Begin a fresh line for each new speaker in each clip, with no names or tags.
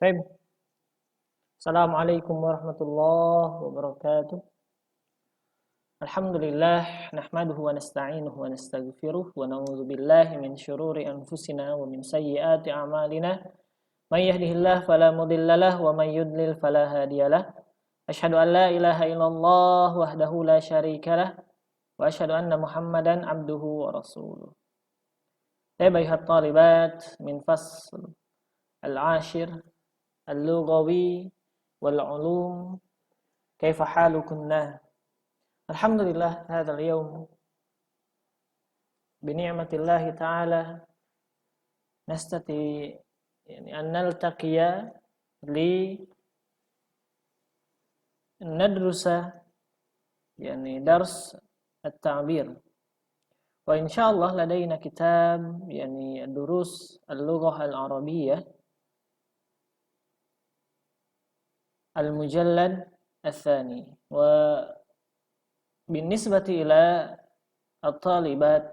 Baik. Assalamualaikum warahmatullahi wabarakatuh. Alhamdulillah nahmaduhu wa nasta'inuhu wa nastaghfiruh wa na'udzu billahi min syururi anfusina wa min sayyiati a'malina. May yahdihillahu fala mudhillalah wa may yudlil fala hadiyalah. Asyhadu an la ilaha illallah wahdahu la syarikalah wa asyhadu anna Muhammadan abduhu wa rasuluh. Ayuhat talibat min fasl al-ashir al-lughawi wal ulum kaifa halukunna. Alhamdulillah hadzal yaum bi ni'matillahi ta'ala nastati an naltaqiya li nadrusa dars at-ta'bir wa insyaallah ladaina kitab ad-durus al-lughah al-arabiyyah al-mujallad الثاني وبالنسبة إلى الطالبات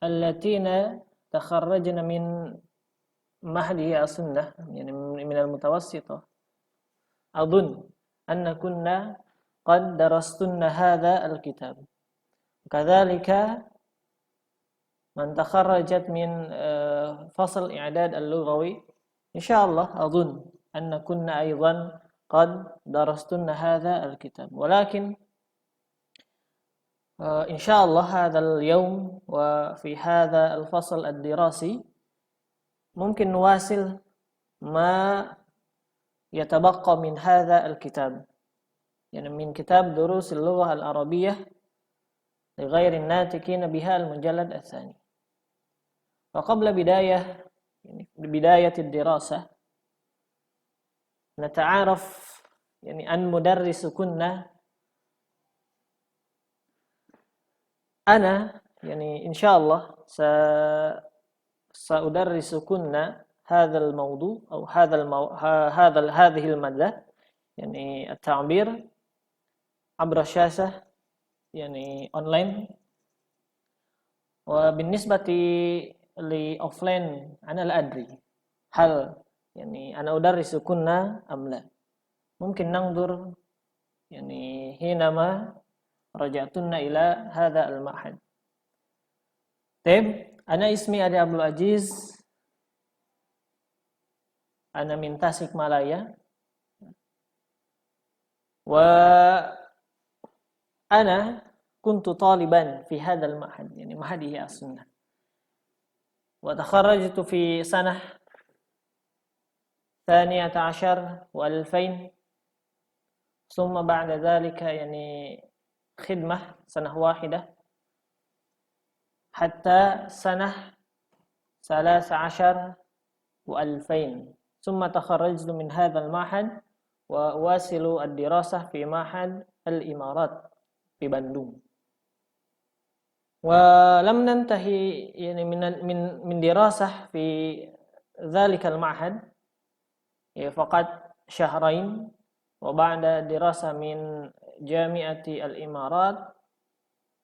اللتين تخرجن من معهد السنة من المتوسطة أظن أن كنا قد درستن هذا الكتاب كذلك من تخرجت من فصل إعداد اللغوي إن شاء الله أظن أن كنا أيضا قد درستن هذا الكتاب ولكن إن شاء الله هذا اليوم وفي هذا الفصل الدراسي ممكن نواصل ما يتبقى من هذا الكتاب من كتاب دروس اللغة العربية لغير الناطقين بها المجلد الثاني. وقبل بداية الدراسة نتعارف أن مدرس كنا أنا إن شاء الله سأدرس كنا هذا الموضوع أو هذه المادة التعبير عبر الشاشة أونلاين. وبالنسبة لأوفلاين أنا لا أدري هل أنا أدرس كنا أم لا. ممكن ننظر حينما رجعتنا إلى هذا المعهد. طيب أنا اسمي Ade Abdul Aziz. أنا من تاسك مالايا. وأنا كنت طالبا في هذا المعهد معهد إحياء السنة. وتخرجت في سنة 12 و2000 ثم بعد ذلك خدمة سنة واحدة حتى سنة 13 و2000 ثم تخرجت من هذا المعهد وأواصل الدراسة في معهد الإمارات في بندung. ولم ننتهي من دراسة في ذلك المعهد فقط شهرين وبعد دراسة من جامعة الإمارات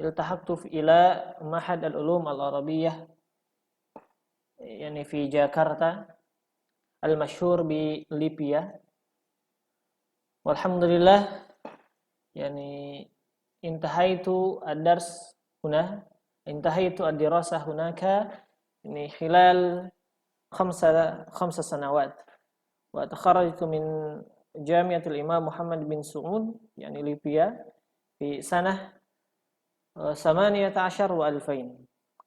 التحقت إلى معهد العلوم العربية في جاكرتا المشهور بليبيا. والحمد لله انتهيت الدرس هنا انتهيت الدراسة هناك خلال 5 سنوات. وتخرجت من جامعة الإمام محمد بن سعود ليبيا في سنة 18 و2000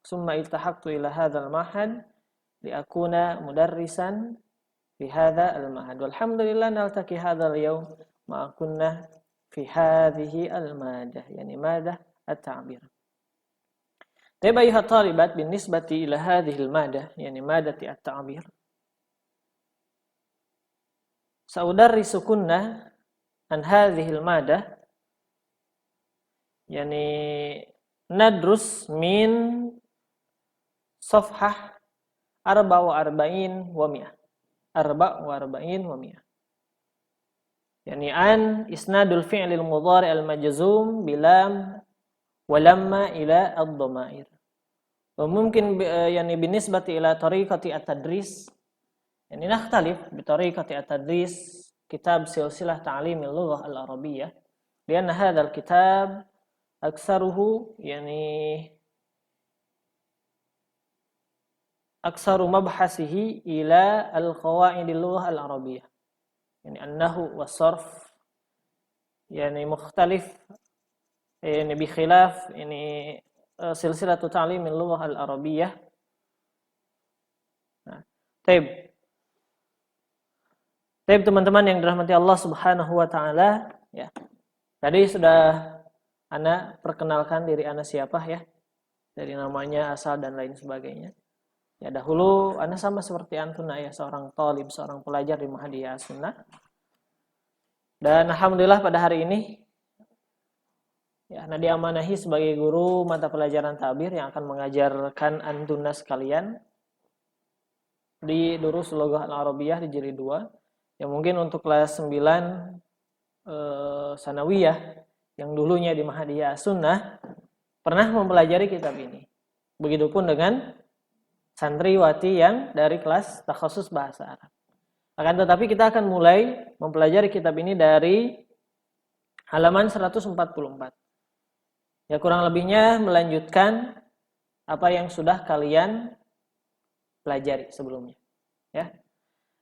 ثم التحقت إلى هذا المعهد لأكون مدرسا في هذا المعهد. والحمد لله نلتقي هذا اليوم مع كنا في هذه المادة مادة التعبير. طيب أيها الطالبات بالنسبة إلى هذه المادة مادة التعبير سأدرس كنا عن هذه المادة ندرس من صفحة 44 و100 44 و100 عن إسناد الفعل المضارع المجزوم بلام ولما إلى الضمائر. وممكن بالنسبة إلى طريقة التدريس Yani nakhtalif bi tariqati at-tadris kitab silsilah ta'limil lughah al-arabiyyah lianna hadzal kitab aktsaruhu yani aktsaru mabhasihi ila al-qawaidil lughah al-arabiyyah yani an-nahwu was-sarf yani mukhtalif yani bi khilaf ini silsilah ta'limil lughah al-arabiyyah. Nah, taib. Taib teman-teman yang dirahmati Allah Subhanahu wa taala, ya. Tadi sudah ana perkenalkan diri ana siapa ya. Dari namanya, asal dan lain sebagainya. Ya dahulu ana sama seperti antuna ya, seorang talib, seorang pelajar di Muhammadiyah Sunnah. Dan alhamdulillah pada hari ini ya ana diamanahi sebagai guru mata pelajaran tabir yang akan mengajarkan antuna sekalian di Durus Lughah Al-Arabiyyah di jilid 2 yang mungkin untuk kelas 9 sanawiyah yang dulunya di Muhammadiyah Sunnah pernah mempelajari kitab ini. Begitupun dengan santriwati yang dari kelas takhasus bahasa Arab. Akan tetapi kita akan mulai mempelajari kitab ini dari halaman 144. Ya kurang lebihnya melanjutkan apa yang sudah kalian pelajari sebelumnya. Ya.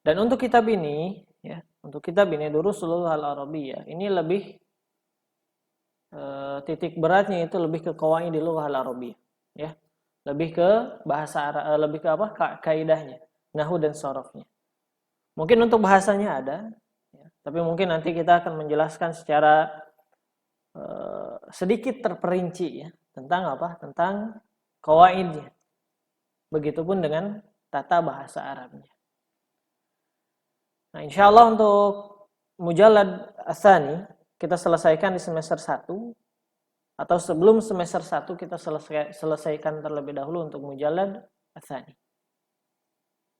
Dan untuk kitab ini, ya, untuk kitab ini Durusul Lughah Al-Arabiyyah ini lebih titik beratnya itu lebih ke qawaidil lughah al-arabiyyah, ya. Lebih ke bahasa Arab, lebih ke apa? Kaidahnya, nahwu dan sharafnya. Mungkin untuk bahasanya ada, ya, tapi mungkin nanti kita akan menjelaskan secara sedikit terperinci ya tentang apa? Tentang qawaidnya. Begitupun dengan tata bahasa Arabnya. Nah, insyaallah untuk mujallad tsani kita selesaikan di semester 1 atau sebelum semester 1 kita selesaikan terlebih dahulu untuk mujallad tsani.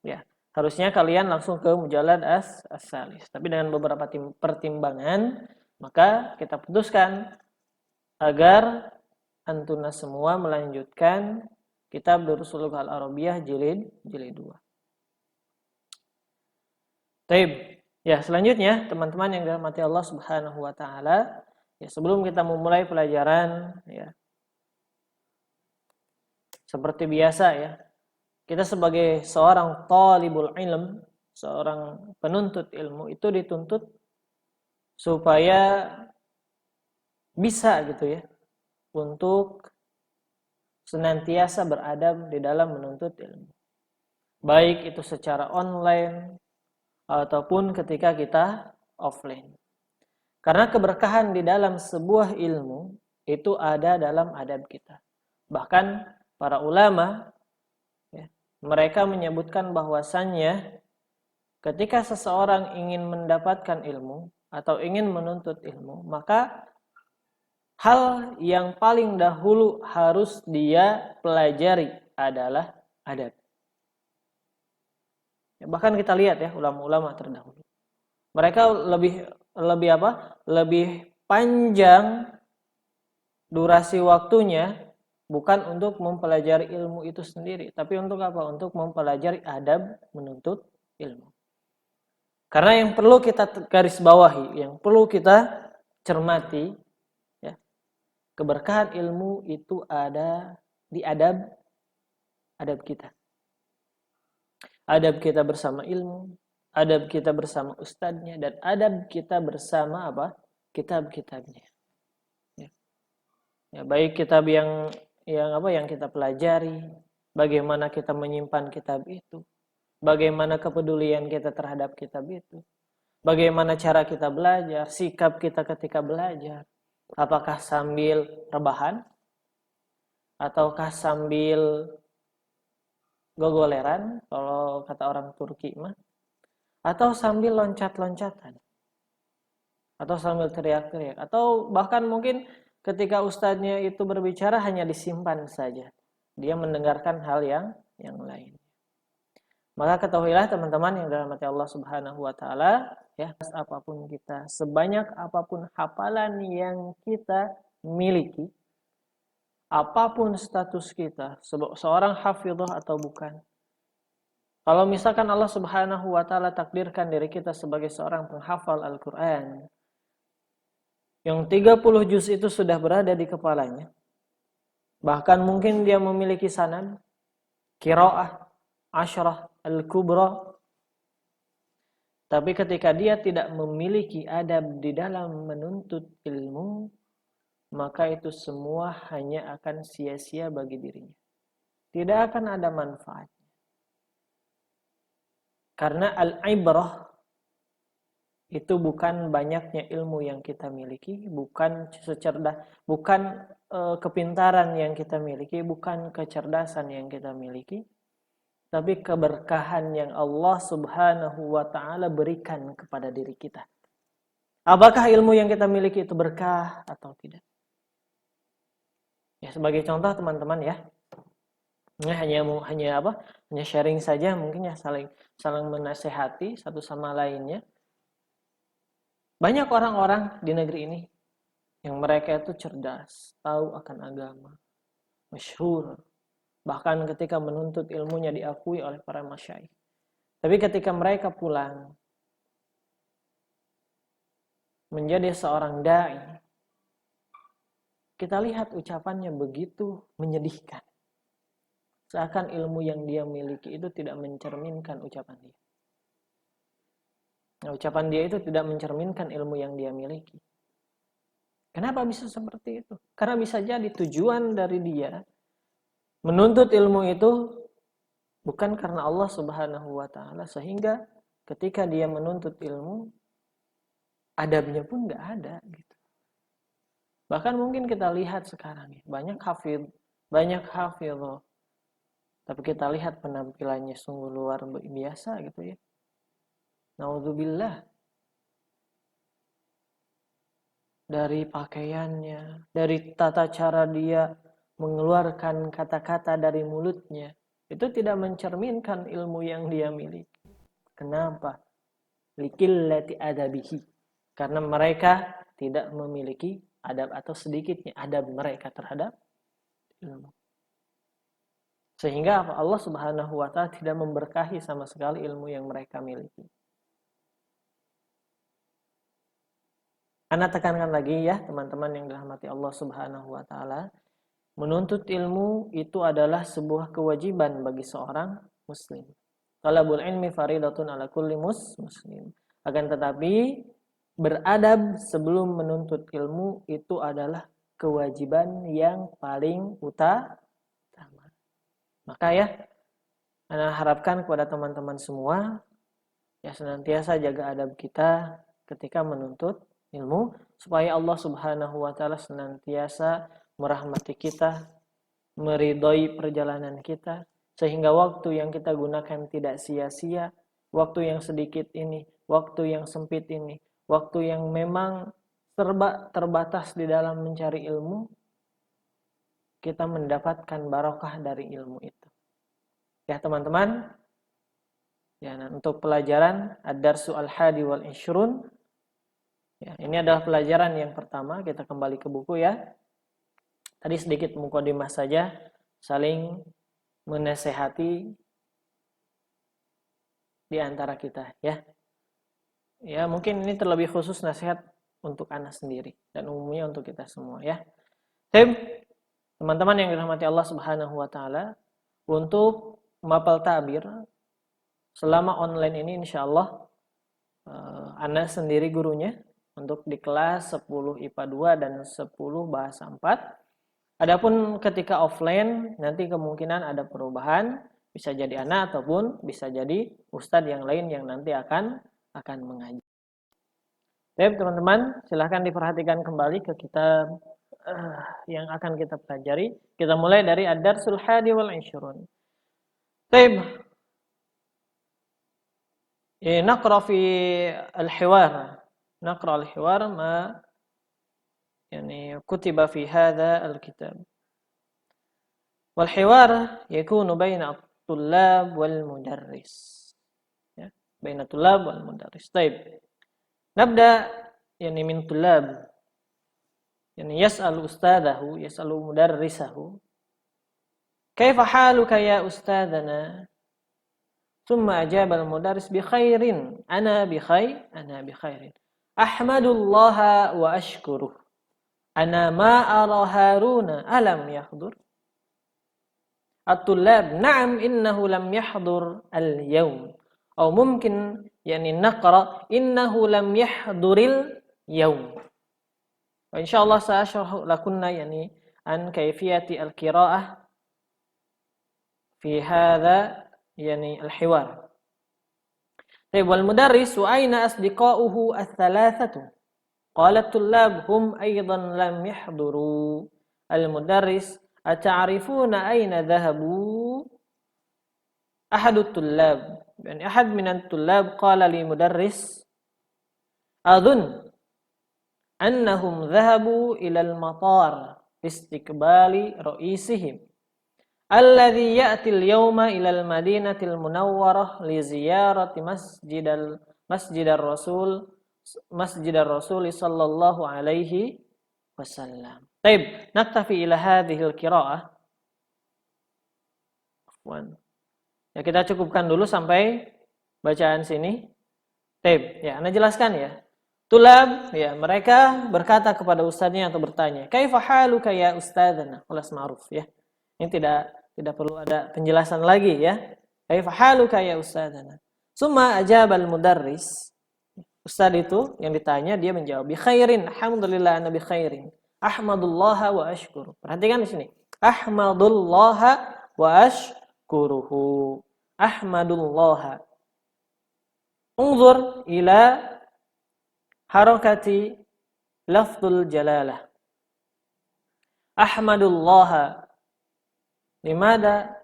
Ya, harusnya kalian langsung ke mujallad as-salis. Tapi dengan beberapa pertimbangan, maka kita putuskan agar antuna semua melanjutkan kitab Durusul Lughah Al-Arabiyyah jilid 2. Taib. Ya, selanjutnya teman-teman yang dirahmati Allah Subhanahu wa taala, ya sebelum kita memulai pelajaran ya. Seperti biasa ya. Kita sebagai seorang talibul ilm, seorang penuntut ilmu itu dituntut supaya bisa gitu ya untuk senantiasa beradab di dalam menuntut ilmu. Baik itu secara online ataupun ketika kita offline. Karena keberkahan di dalam sebuah ilmu itu ada dalam adab kita. Bahkan para ulama ya, mereka menyebutkan bahwasannya ketika seseorang ingin mendapatkan ilmu atau ingin menuntut ilmu, maka hal yang paling dahulu harus dia pelajari adalah adab. Ya, bahkan kita lihat ya ulama-ulama terdahulu. Mereka lebih apa? Lebih panjang durasi waktunya bukan untuk mempelajari ilmu itu sendiri, tapi untuk apa? Untuk mempelajari adab menuntut ilmu. Karena yang perlu kita garis bawahi, yang perlu kita cermati, ya, keberkahan ilmu itu ada di adab kita. Adab kita bersama ilmu, adab kita bersama ustadznya, dan adab kita bersama apa? Kitab-kitabnya. Ya. Ya, baik kitab yang kita pelajari, bagaimana kita menyimpan kitab itu, bagaimana kepedulian kita terhadap kitab itu, bagaimana cara kita belajar, sikap kita ketika belajar, apakah sambil rebahan, ataukah sambil gogoleran, kalau kata orang Turki mah, atau sambil loncat-loncatan, atau sambil teriak-teriak, atau bahkan mungkin ketika ustadznya itu berbicara hanya disimpan saja, dia mendengarkan hal yang lain. Maka ketahuilah teman-teman yang dirahmati Allah Subhanahu wa taala, ya, apapun kita, sebanyak apapun hafalan yang kita miliki, apapun status kita, seorang hafidhah atau bukan, Kalau misalkan Allah Subhanahu wa taala takdirkan diri kita sebagai seorang penghafal Al-Qur'an, yang 30 juz itu sudah berada di kepalanya, bahkan mungkin dia memiliki sanad, qiraah, asyrah, al-kubra, tapi ketika dia tidak memiliki adab di dalam menuntut ilmu, maka itu semua hanya akan sia-sia bagi dirinya. Tidak akan ada manfaat. Karena al-ibrah itu bukan banyaknya ilmu yang kita miliki, bukan kepintaran yang kita miliki, bukan kecerdasan yang kita miliki, tapi keberkahan yang Allah Subhanahu wa taala berikan kepada diri kita. Apakah ilmu yang kita miliki itu berkah atau tidak? Ya, sebagai contoh teman-teman ya. Ini hanya sharing saja, mungkin ya, saling menasehati satu sama lainnya. Banyak orang-orang di negeri ini yang mereka itu cerdas, tahu akan agama, masyhur, bahkan ketika menuntut ilmunya diakui oleh para masyayikh. Tapi ketika mereka pulang menjadi seorang dai, kita lihat ucapannya begitu menyedihkan. Seakan ilmu yang dia miliki itu tidak mencerminkan ucapan dia. Nah, ucapan dia itu tidak mencerminkan ilmu yang dia miliki. Kenapa bisa seperti itu? Karena bisa jadi tujuan dari dia menuntut ilmu itu bukan karena Allah Subhanahu wa taala, sehingga ketika dia menuntut ilmu adabnya pun nggak ada gitu. Bahkan mungkin kita lihat sekarang ya, banyak hafidh, tapi kita lihat penampilannya sungguh luar biasa gitu ya. Naudzubillah. Dari pakaiannya, dari tata cara dia mengeluarkan kata-kata dari mulutnya, itu tidak mencerminkan ilmu yang dia miliki. Kenapa? Likillati adabihi. Karena mereka tidak memiliki adab atau sedikitnya adab mereka terhadap ilmu. Sehingga Allah Subhanahu wa taala tidak memberkahi sama sekali ilmu yang mereka miliki. Ana tekankan lagi ya teman-teman yang dirahmati Allah Subhanahu wa taala, menuntut ilmu itu adalah sebuah kewajiban bagi seorang muslim. Talabul ilmi faridatun ala kulli muslim. Akan tetapi beradab sebelum menuntut ilmu itu adalah kewajiban yang paling utama. Maka ya, Ana harapkan kepada teman-teman semua ya senantiasa jaga adab kita ketika menuntut ilmu, supaya Allah Subhanahu wa taala senantiasa merahmati kita, meridhoi perjalanan kita, sehingga waktu yang kita gunakan tidak sia-sia, waktu yang sedikit ini, waktu yang sempit ini, waktu yang memang terbatas di dalam mencari ilmu, kita mendapatkan barokah dari ilmu itu. Ya teman-teman, ya, nah, untuk pelajaran Ad-Darsu Al-Hadi wal Ishrun, ya, ini adalah pelajaran yang pertama. Kita kembali ke buku ya. Tadi sedikit mukadimah saja, saling menasehati di antara kita ya. Ya, mungkin ini terlebih khusus nasihat untuk anak sendiri dan umumnya untuk kita semua ya. Teman-teman yang dirahmati Allah Subhanahu wa taala, untuk mapal ta'bir selama online ini insyaallah Ana sendiri gurunya untuk di kelas 10 IPA 2 dan 10 bahasa 4. Adapun ketika offline nanti kemungkinan ada perubahan, bisa jadi Ana ataupun bisa jadi ustadz yang lain yang nanti akan mengaji. Baik teman-teman, silahkan diperhatikan kembali ke kitab yang akan kita pelajari. Kita mulai dari Ad-Darsul Hadi wal Ishrun. Baik. نقرأ في الحوار ما يعني كتب في هذا الكتاب. والحوار يكون بين الطلاب والمدرس. بين الطلاب والمدرس. طيب. نبدأ يعني من طلاب. يعني يسأل مدرسه كيف حالك يا أستاذنا؟ Summa ajaba al-mudarris bi khairin. Ana bi khairin. Ahmadullaha wa ashkuruh. Ana ma ara Haruna alam yahdur. At-tullab na'am innahu lam yahdur al-yawm. Atau mungkin yani naqra innahu lam yahduril yawm. Wa insyaallah sa'ashrah lakunna yani an kayfiyati al-qira'ah fi hadha yani al-hiwar. Tayyib wal mudarris wa aina asdiqa'uhu ats-tsalatsatu? Qala at-tullab hum aidan lam yahduru. Al-mudarris ata'rifuna aina dhahabu? Ahadut tullab, yani ahad minat tullab qala li mudarris adhun annahum dhahabu ila al-matar istiqbali ra'isihim alladhi ya'ti al-yawma ila al-madinati al-munawwarah li ziyarati masjidar rasul sallallahu alaihi wasallam. Taib, naktafi ila hadhihi al-qira'ah. Ya, kita cukupkan dulu sampai bacaan sini. Taib, ya, Anda jelaskan ya. Tulab, ya, mereka berkata kepada ustadznya atau bertanya, "Kaifa haluka ya ustadzana?" Ulas ma'ruf ya. Ini tidak perlu ada penjelasan lagi ya. Kaifa haluka ya ustadzana? Summa ajabal mudarris. Ustadz itu yang ditanya dia menjawab, "Bi khairin, alhamdulillah ana bi khairin. Ahmadullaha wa ashkuru." Perhatikan di sini. Ahmadullaha wa ashkuruhu. Ahmadullaha. Unzur ila harakati lafzul jalalah. Ahmadullaha. Limada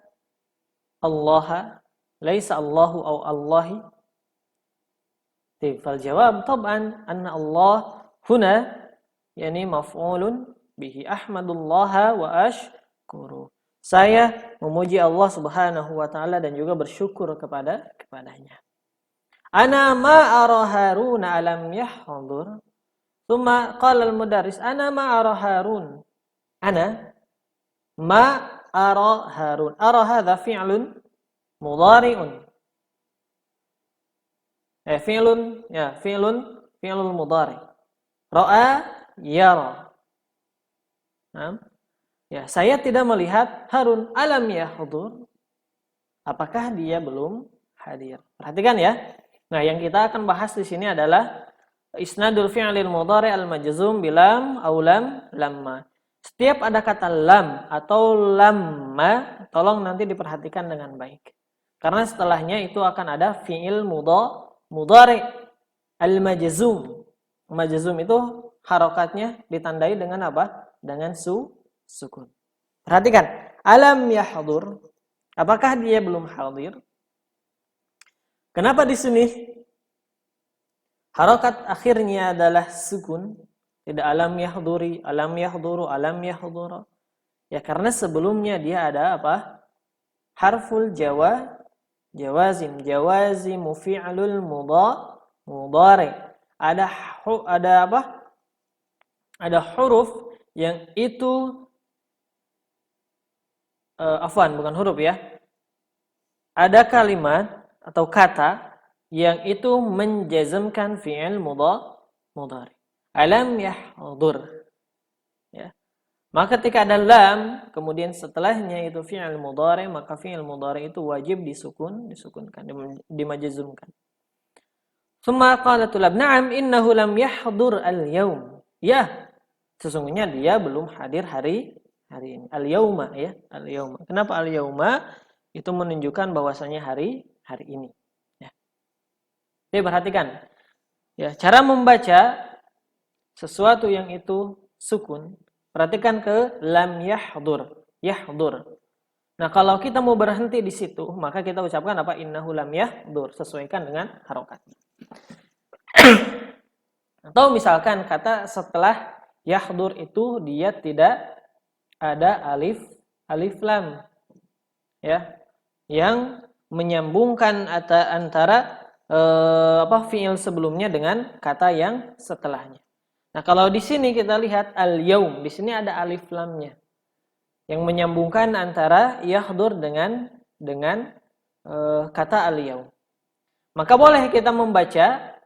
Allah laisa Allahu aw Allahi? Fal jawab tab'an anna Allah huna yani maf'ulun bihi. Ahmadullaha wa ashkuru. Saya memuji Allah Subhanahu wa taala dan juga bersyukur kepadanya. Ana ma ara Haruna alam yahdur. Tsumma qala al-mudarris ana ma ara Harun. Ana ma ara Harun. Ara hadha fi'lun mudhari'un. Fi'lul mudhari. Ra'a yara. Ya, saya tidak melihat Harun alam yahdur. Apakah dia belum hadir? Perhatikan ya. Nah, yang kita akan bahas di sini adalah isnadul fi'lil mudhari al-majzum bilam aw lamma. Setiap ada kata lam atau lamma, tolong nanti diperhatikan dengan baik. Karena setelahnya itu akan ada fi'il mudhari al-majzum. Majzum itu harokatnya ditandai dengan apa? Dengan sukun. Perhatikan, alam yahdur. Apakah dia belum hadir? Kenapa di sini harokat akhirnya adalah sukun? Tidak alam yahduri, alam yahduru, alam yahdura. Ya karena sebelumnya dia ada apa? Harful jawazimu fi'lul mudhari. Ada apa? Ada huruf yang itu bukan huruf ya. Ada kalimat atau kata yang itu menjazmkan fi'il mudhari. Alam yahdur. Ya. Maka ketika ada lam, kemudian setelahnya itu fi'il mudhari, maka fi'il mudhari itu wajib disukunkan, dimajzumkan. Tsumma qala tulab, "Na'am innahu lam yahdur al-yaum." Ya, sesungguhnya dia belum hadir hari ini. Al-yauma ya, al-yauma. Kenapa al-yauma? Itu menunjukkan bahwasanya hari ini. Ya. Jadi perhatikan. Ya, cara membaca sesuatu yang itu sukun, perhatikan ke lam yahdur. Nah, kalau kita mau berhenti di situ, maka kita ucapkan apa? Innahu lam yahdur, sesuaikan dengan harokatnya. Atau misalkan kata setelah yahdur itu dia tidak ada alif lam. Ya. Yang menyambungkan antara fiil sebelumnya dengan kata yang setelahnya. Nah, kalau di sini kita lihat al-yaum, di sini ada alif lamnya yang menyambungkan antara yahdur dengan kata al-yaum. Maka boleh kita membaca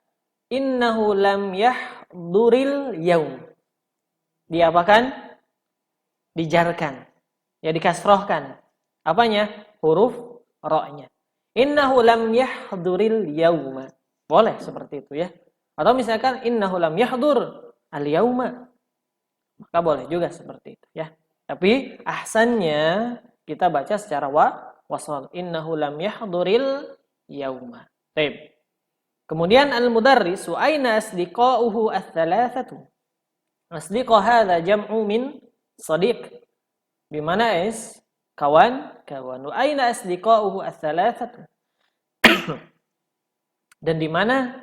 innahu lam yahduril yaum. Diapakan? Dijarkan. Ya dikasrohkan. Apanya? Huruf ro-nya. Innahu lam yahduril yauma. Boleh seperti itu ya. Atau misalkan innahu lam yahdur al-yauma. Maka boleh juga seperti itu ya. Tapi ahsannya kita baca secara wasal. Innahu lam yahduril yauma. Baik. Kemudian al-mudarris wa aina asdiqauhu ats-tsalatsatu. Asdiqa hadza jam'u min sadiq. Bimana kawan. Wa aina asdiqauhu ats-tsalatsatu. Dan di mana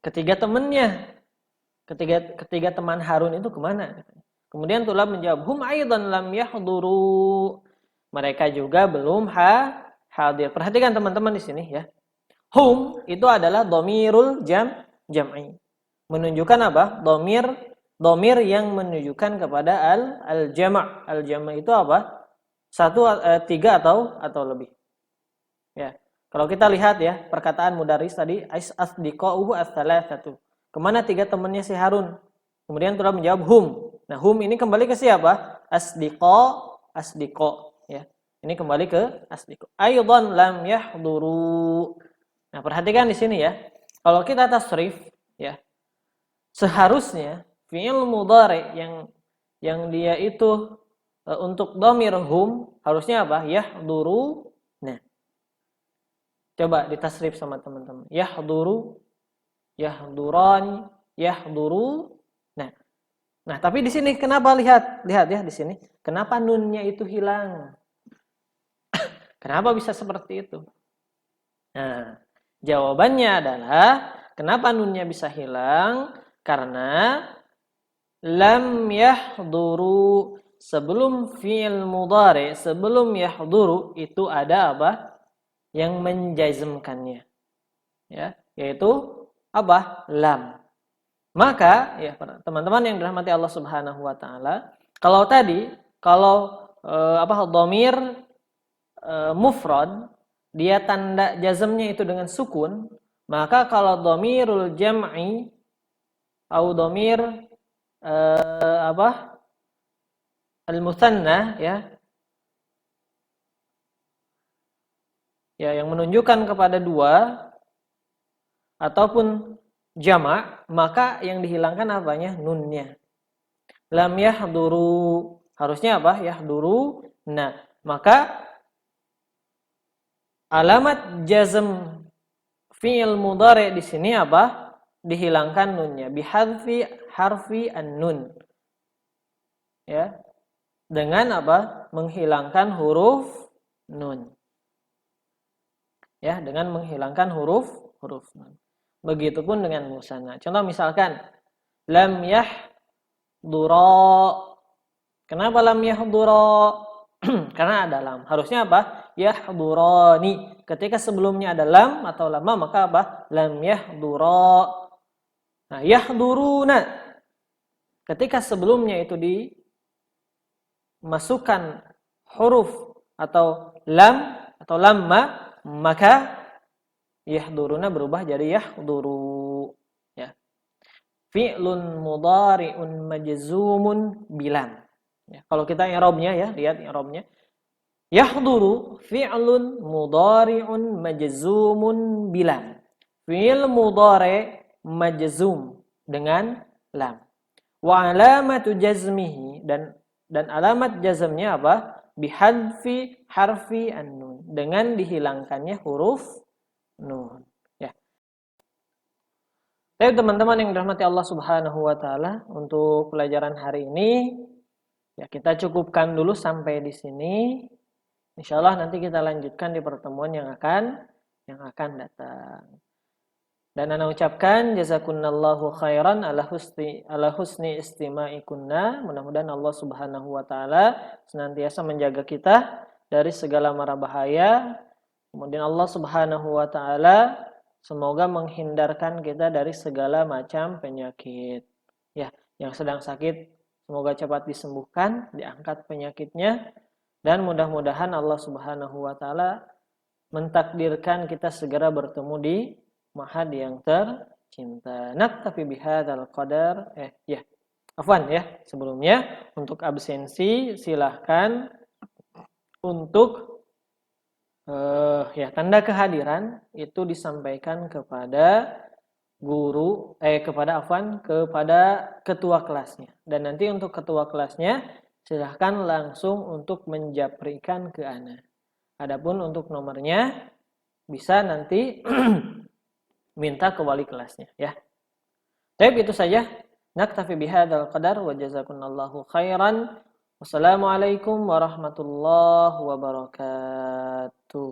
ketiga temannya? Ketiga teman Harun itu kemana? Kemudian Tulab menjawab, hum aidan lam yahduru. Mereka juga belum hadir. Perhatikan teman-teman di sini ya. Hum itu adalah dhamirul jam'i. Menunjukkan apa? Dhamir yang menunjukkan kepada al-jama'. Al-jama' itu apa? Tiga atau lebih. Ya. Kalau kita lihat ya, perkataan mudaris tadi asdiqauhu ats-tsalatsatu. Kemana tiga temannya si Harun? Kemudian Tulab menjawab hum. Nah, hum ini kembali ke siapa? Asdiqo ya. Ini kembali ke asdiqo. Aidan lam yahduru. Nah, perhatikan di sini ya. Kalau kita tasrif ya, seharusnya fi'il mudhari yang dia itu untuk dhamir hum harusnya apa? Yahduru. Nah, coba ditasrif sama teman-teman. Yahduru, yahdurani, yahduru. Nah, tapi di sini kenapa lihat ya di sini. Kenapa nunnya itu hilang? Kenapa bisa seperti itu? Nah, jawabannya adalah kenapa nunnya bisa hilang? Karena lam yahduru sebelum fi'il mudhari, sebelum yahduru itu ada apa? Yang menjazmkannya. Ya, yaitu apa? Lam. Maka ya teman-teman yang dirahmati Allah Subhanahu wa taala, kalau dhamir mufrad dia tanda jazmnya itu dengan sukun, maka kalau dhamirul jam'i atau dhamir al-mutsanna ya yang menunjukkan kepada dua ataupun jamak, maka yang dihilangkan apanya? Nunnya. Lam yahduru. Harusnya apa? Yahduru. Nah, maka alamat jazm fi'il mudhari di sini apa? Dihilangkan nunnya. Bihadfi harfi an-nun. Ya. Dengan apa? Menghilangkan huruf nun. Ya, dengan menghilangkan huruf nun. Begitupun dengan musanna. Contoh misalkan lam yahdura. Kenapa lam yahdura? Karena ada lam. Harusnya apa? Yahdurani. Ketika sebelumnya ada lam atau lama maka apa? Lam yahdura. Nah, yahduruna. Ketika sebelumnya itu dimasukkan huruf atau lam atau lamma, maka yahduruna berubah jadi yahduru ya. Fi'lun mudhari'un majzumun bilam. Ya, kalau kita i'rabnya ya, lihat i'rabnya. Yahduru fi'lun mudhari'un majzumun bilam. Fi'il mudhari' majzum dengan lam. Wa alamatu jazmihi dan alamat jazmnya apa? Bihadfi harfi an-nun. Dengan dihilangkannya huruf nun. Ya. Baik teman-teman yang dirahmati Allah Subhanahu wa taala, untuk pelajaran hari ini ya kita cukupkan dulu sampai di sini. Insyaallah nanti kita lanjutkan di pertemuan yang akan datang. Dan ana ucapkan jazakunallahu khairan ala husni istima'ikunna. Mudah-mudahan Allah Subhanahu wa taala senantiasa menjaga kita dari segala mara bahaya. Kemudian Allah Subhanahu wa taala semoga menghindarkan kita dari segala macam penyakit. Ya, yang sedang sakit semoga cepat disembuhkan, diangkat penyakitnya, dan mudah-mudahan Allah Subhanahu wa taala mentakdirkan kita segera bertemu di ma'had yang tercinta. Naktafi bihadzal qadar. Afwan ya, sebelumnya untuk absensi silahkan untuk tanda kehadiran itu disampaikan kepada kepada ketua kelasnya. Dan nanti untuk ketua kelasnya silahkan langsung untuk menjaprikan ke ana. Adapun untuk nomornya bisa nanti minta ke wali kelasnya ya. Baik, itu saja. Naktafi bihadzal qadar wa jazakumullahu khairan. Wassalamualaikum warahmatullahi wabarakatuh.